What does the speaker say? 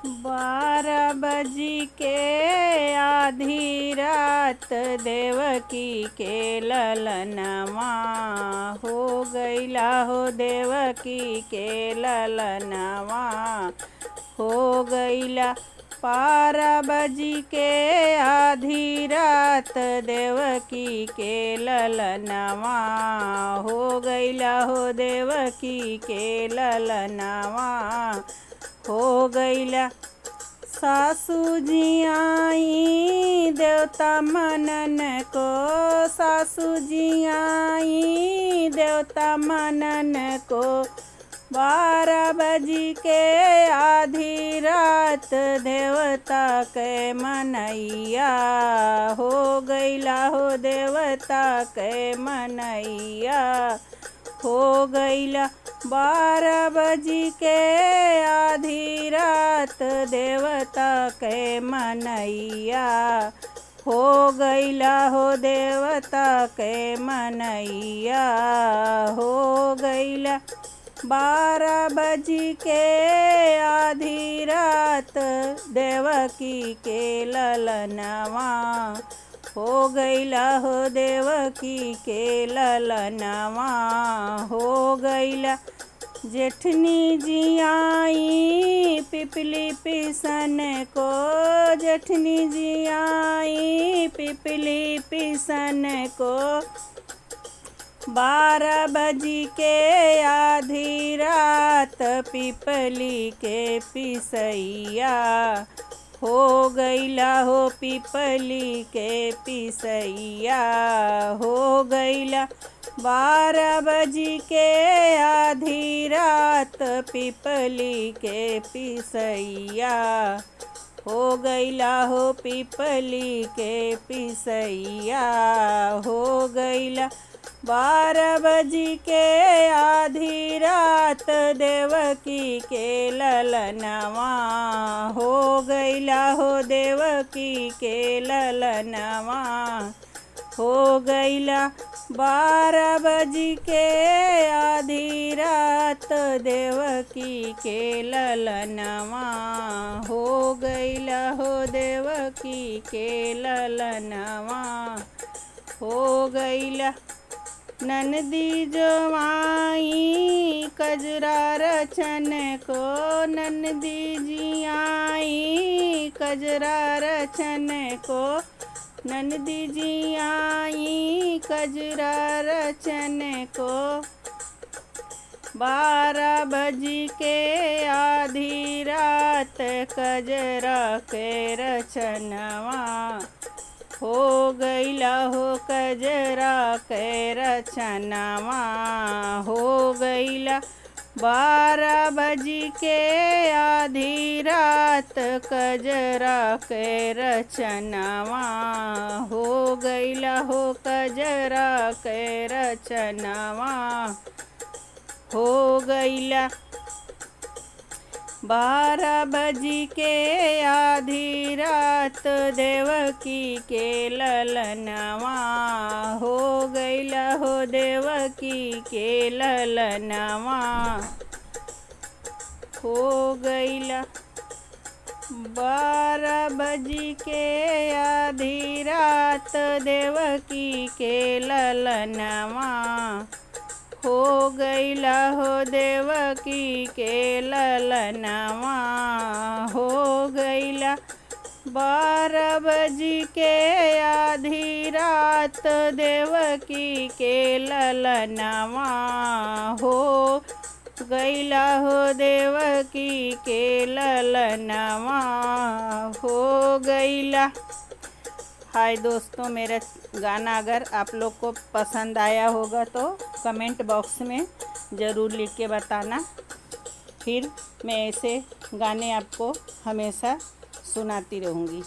12 बजी के आधी रात देवकी के ललनवा हो गईला हो। देवकी के ललनवा हो गईला। 12 बजी के आधी रात देवकी के ललनवा हो गईला हो। देवकी के ललनवा हो गईला। सासू जी आई देवता मनन को, सासू जी आई देवता मनन को। 12 बजी के आधी रात देवता के मनैया हो गईला हो। देवता के मनैया हो गईला। 12 बजी के आधी रात देवता के मनैया हो गईला हो। देवता के मनैया हो गईला। 12 बजी के आधी रात देवकी के ललनवा हो गईला हो। देवकी के ललनवा हो गईला। जेठनी जी आई पिपली पिसन को, जेठनी जी आई पिपली पिसन को। 12 बजी के आधी रात पिपली के पिसैया हो गईला हो। पिपली के पिसैया हो गईला। 12 बजी के आधी रात पिपली के पिसैया हो गईला हो। पिपली के पिसैया हो गईला। 12 बजी के आधी रात देवकी के ललनवा हो गईला हो। देवकी के ललनवा हो गईला। 12 बजी के आधी रात देवकी के ललनवा हो गईला हो। देवकी के ललनवा हो गईला। ननदी जो आई कजरा रचन को, ननदी जी आई कजरा रचन को। ननदी जी आई कजरा रचन को। 12 बजी के आधी रात कजरा के रचनवा हो गईला हो। कजरा के रचनवा हो गईला। 12 बजी के आधी रात कजरा के रचनवा हो गईला हो। कजरा के रचनवा हो गईला। 12 बजी के आधी रात देवकी के ललनवा हो गईला हो। देवकी के ललनवा हो गईला। 12 बजी के आधी रात देवकी के ललनवा हो गईला हो। देवकी के ललनवा हो गईला। 12 बजी के आधी रात देवकी के ललनवा हो गईला हो। देवकी के ललनवा हो गईला। हाय दोस्तों, मेरा गाना अगर आप लोग को पसंद आया होगा तो कमेंट बॉक्स में ज़रूर लिख के बताना। फिर मैं ऐसे गाने आपको हमेशा सुनाती रहूँगी।